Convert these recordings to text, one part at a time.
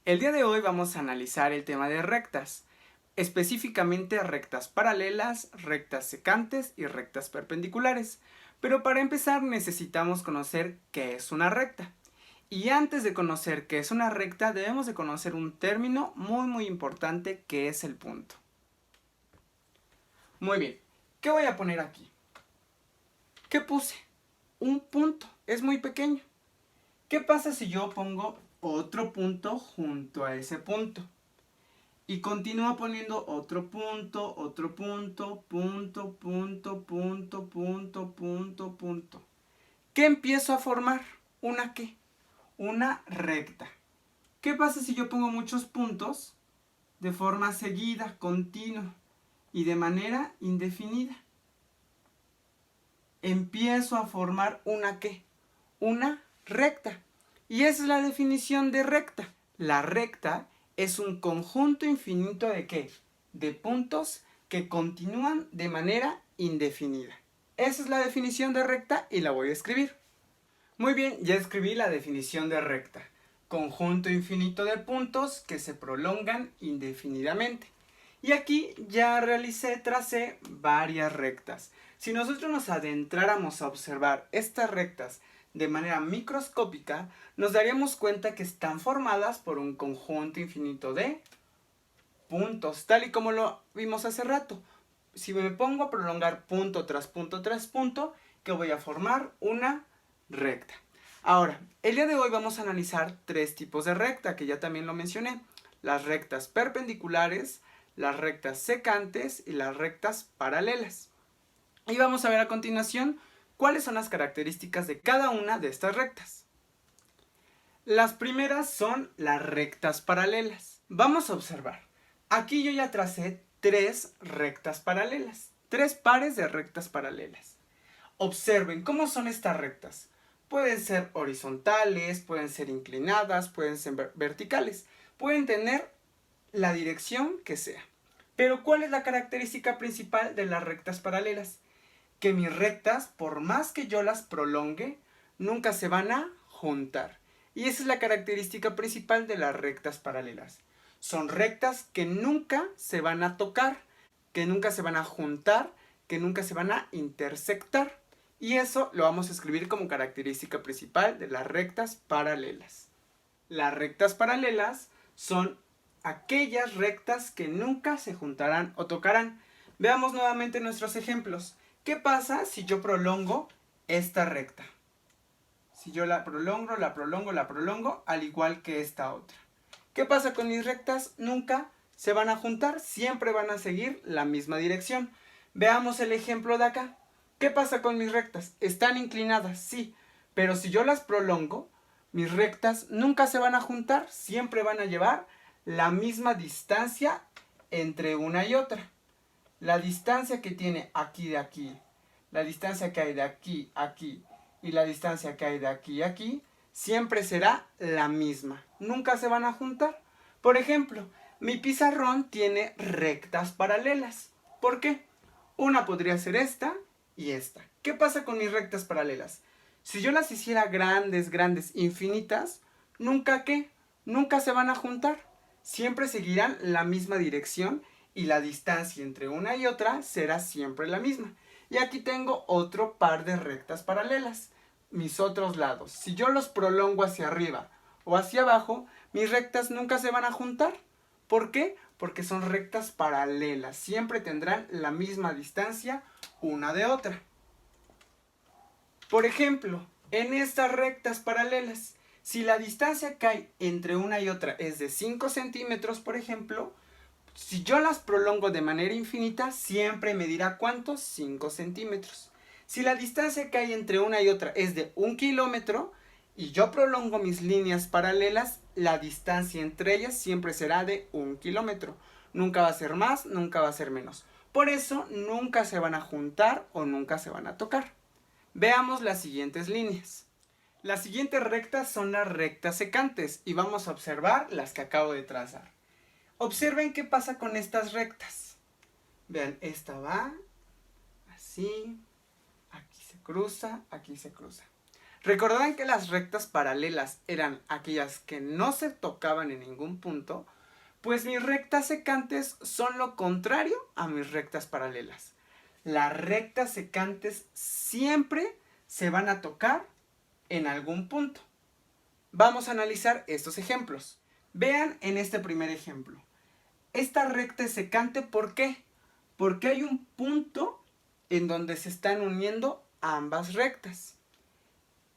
El día de hoy vamos a analizar el tema de rectas, específicamente rectas paralelas, rectas secantes y rectas perpendiculares. Pero para empezar necesitamos conocer qué es una recta. Y antes de conocer qué es una recta debemos de conocer un término muy importante que es el punto. Muy bien, ¿qué voy a poner aquí? ¿Qué puse? Un punto, es muy pequeño. ¿Qué pasa si yo pongo otro punto junto a ese punto? Y continúo poniendo otro punto, punto. ¿Qué empiezo a formar? ¿Una qué? Una recta. ¿Qué pasa si yo pongo muchos puntos de forma seguida, continua y de manera indefinida? Empiezo a formar una qué? Una recta. Y esa es la definición de recta. La recta es un conjunto infinito de ¿qué? De puntos que continúan de manera indefinida. Esa es la definición de recta y la voy a escribir. Muy bien, ya escribí la definición de recta. Conjunto infinito de puntos que se prolongan indefinidamente. Y aquí ya tracé varias rectas. Si nosotros nos adentráramos a observar estas rectas de manera microscópica, nos daríamos cuenta que están formadas por un conjunto infinito de puntos, tal y como lo vimos hace rato. Si me pongo a prolongar punto tras punto tras punto, que voy a formar una recta. Ahora, el día de hoy vamos a analizar tres tipos de recta, que ya también lo mencioné. Las rectas perpendiculares, las rectas secantes y las rectas paralelas. Y vamos a ver a continuación cuáles son las características de cada una de estas rectas. Las primeras son las rectas paralelas. Vamos a observar. Aquí yo ya tracé tres rectas paralelas, tres pares de rectas paralelas. Observen cómo son estas rectas. Pueden ser horizontales, pueden ser inclinadas, pueden ser verticales. Pueden tener la dirección que sea. Pero ¿cuál es la característica principal de las rectas paralelas? Que mis rectas, por más que yo las prolongue, nunca se van a juntar. Y esa es la característica principal de las rectas paralelas. Son rectas que nunca se van a tocar, que nunca se van a juntar, que nunca se van a intersectar. Y eso lo vamos a escribir como característica principal de las rectas paralelas. Las rectas paralelas son aquellas rectas que nunca se juntarán o tocarán. Veamos nuevamente nuestros ejemplos. ¿Qué pasa si yo prolongo esta recta? Si yo la prolongo, al igual que esta otra. ¿Qué pasa con mis rectas? Nunca se van a juntar, siempre van a seguir la misma dirección. Veamos el ejemplo de acá. ¿Qué pasa con mis rectas? Están inclinadas, sí, pero si yo las prolongo, mis rectas nunca se van a juntar, siempre van a llevar la misma distancia entre una y otra. La distancia que tiene aquí de aquí, la distancia que hay de aquí a aquí y la distancia que hay de aquí a aquí, siempre será la misma. Nunca se van a juntar. Por ejemplo, mi pizarrón tiene rectas paralelas. ¿Por qué? Una podría ser esta y esta. ¿Qué pasa con mis rectas paralelas? Si yo las hiciera grandes, infinitas, ¿nunca qué? Nunca se van a juntar. Siempre seguirán la misma dirección y la distancia entre una y otra será siempre la misma. Y aquí tengo otro par de rectas paralelas, mis otros lados. Si yo los prolongo hacia arriba o hacia abajo, mis rectas nunca se van a juntar. ¿Por qué? Porque son rectas paralelas, siempre tendrán la misma distancia una de otra. Por ejemplo, en estas rectas paralelas, si la distancia que hay entre una y otra es de 5 centímetros, por ejemplo, si yo las prolongo de manera infinita, siempre me dirá ¿cuántos? 5 centímetros. Si la distancia que hay entre una y otra es de 1 kilómetro, y yo prolongo mis líneas paralelas, la distancia entre ellas siempre será de 1 kilómetro. Nunca va a ser más, nunca va a ser menos. Por eso nunca se van a juntar o nunca se van a tocar. Veamos las siguientes líneas. Las siguientes rectas son las rectas secantes y vamos a observar las que acabo de trazar. Observen qué pasa con estas rectas. Vean, esta va así, aquí se cruza, aquí se cruza. Recordarán que las rectas paralelas eran aquellas que no se tocaban en ningún punto, pues mis rectas secantes son lo contrario a mis rectas paralelas. Las rectas secantes siempre se van a tocar en algún punto. Vamos a analizar estos ejemplos. Vean en este primer ejemplo. Esta recta es secante, ¿por qué? Porque hay un punto en donde se están uniendo ambas rectas.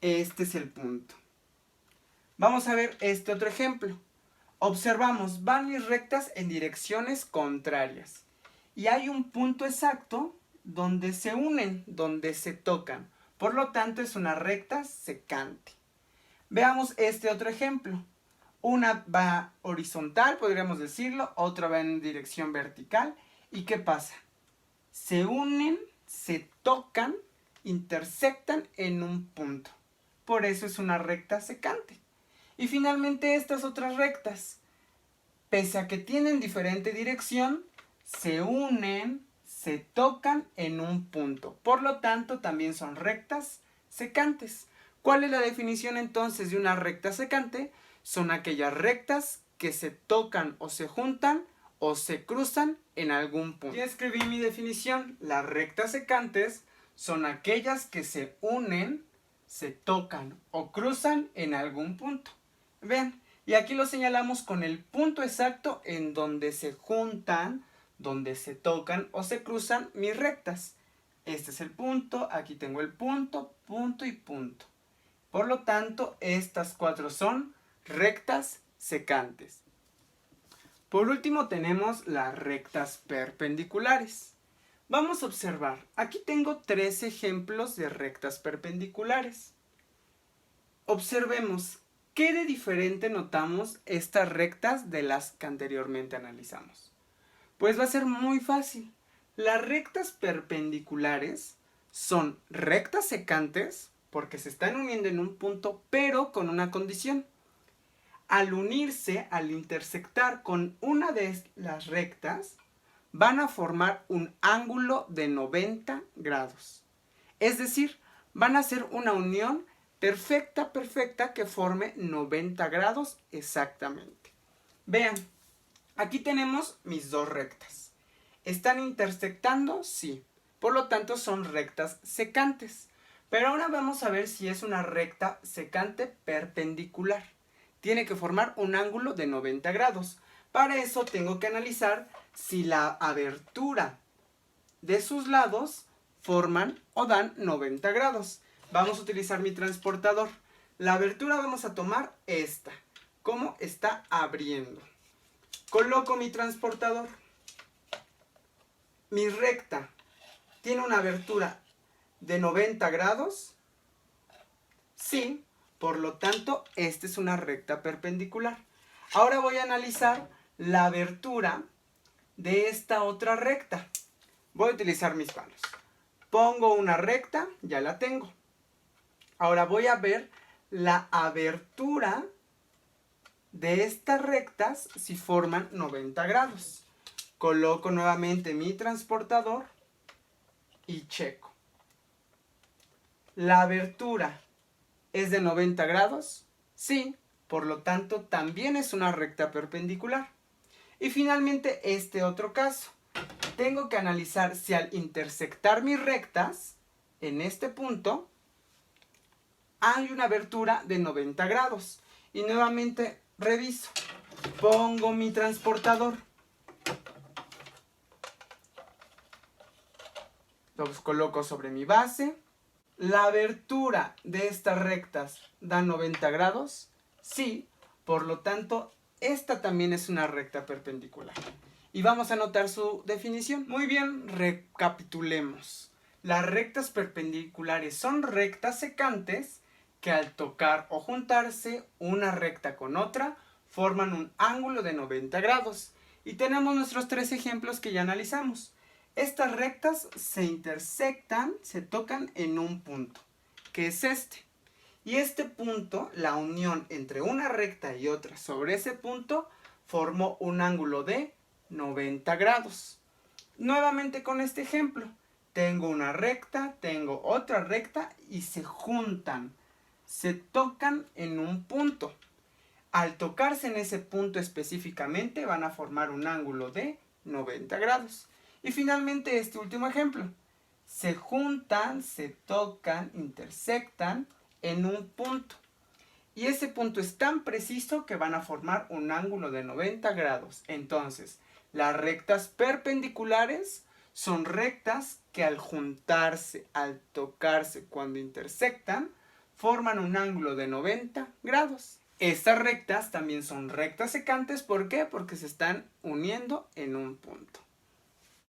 Este es el punto. Vamos a ver este otro ejemplo. Observamos, van mis rectas en direcciones contrarias. Y hay un punto exacto donde se unen, donde se tocan. Por lo tanto, es una recta secante. Veamos este otro ejemplo. Una va horizontal, podríamos decirlo, otra va en dirección vertical. ¿Y qué pasa? Se unen, se tocan, intersectan en un punto. Por eso es una recta secante. Y finalmente estas otras rectas, pese a que tienen diferente dirección, se unen, se tocan en un punto. Por lo tanto, también son rectas secantes. ¿Cuál es la definición entonces de una recta secante? Son aquellas rectas que se tocan o se juntan o se cruzan en algún punto. Ya escribí mi definición. Las rectas secantes son aquellas que se unen, se tocan o cruzan en algún punto. Vean, y aquí lo señalamos con el punto exacto en donde se juntan, donde se tocan o se cruzan mis rectas. Este es el punto, aquí tengo el punto, punto y punto. Por lo tanto, estas cuatro son rectas secantes. Por último tenemos las rectas perpendiculares. Vamos a observar, aquí tengo 3 ejemplos de rectas perpendiculares. Observemos, ¿qué de diferente notamos estas rectas de las que anteriormente analizamos? Pues va a ser muy fácil. Las rectas perpendiculares son rectas secantes porque se están uniendo en un punto, pero con una condición. Al unirse, al intersectar con una de las rectas, van a formar un ángulo de 90 grados. Es decir, van a hacer una unión perfecta que forme 90 grados exactamente. Vean, aquí tenemos mis dos rectas. ¿Están intersectando? Sí. Por lo tanto, son rectas secantes. Pero ahora vamos a ver si es una recta secante perpendicular. Tiene que formar un ángulo de 90 grados. Para eso tengo que analizar si la abertura de sus lados forman o dan 90 grados. Vamos a utilizar mi transportador. La abertura vamos a tomar esta. ¿Cómo está abriendo? Coloco mi transportador. Mi recta tiene una abertura de 90 grados. Sí, por lo tanto, esta es una recta perpendicular. Ahora voy a analizar la abertura de esta otra recta. Voy a utilizar mis manos. Pongo una recta, ya la tengo. Ahora voy a ver la abertura de estas rectas si forman 90 grados. Coloco nuevamente mi transportador y checo. ¿La abertura es de 90 grados? Sí, por lo tanto también es una recta perpendicular. Y finalmente este otro caso. Tengo que analizar si al intersectar mis rectas, en este punto, hay una abertura de 90 grados. Y nuevamente reviso. Pongo mi transportador. Los coloco sobre mi base. ¿La abertura de estas rectas da 90 grados? Sí, por lo tanto, esta también es una recta perpendicular. Y vamos a anotar su definición. Muy bien, recapitulemos. Las rectas perpendiculares son rectas secantes que al tocar o juntarse una recta con otra forman un ángulo de 90 grados. Y tenemos nuestros 3 ejemplos que ya analizamos. Estas rectas se intersectan, se tocan en un punto, que es este. Y este punto, la unión entre una recta y otra sobre ese punto, formó un ángulo de 90 grados. Nuevamente con este ejemplo, tengo una recta, tengo otra recta y se juntan. se tocan en un punto. Al tocarse en ese punto específicamente van a formar un ángulo de 90 grados. Y finalmente este último ejemplo. Se juntan, se tocan, intersectan en un punto. Y ese punto es tan preciso que van a formar un ángulo de 90 grados. Entonces, las rectas perpendiculares son rectas que al juntarse, al tocarse, cuando intersectan, forman un ángulo de 90 grados. Estas rectas también son rectas secantes. ¿Por qué? Porque se están uniendo en un punto.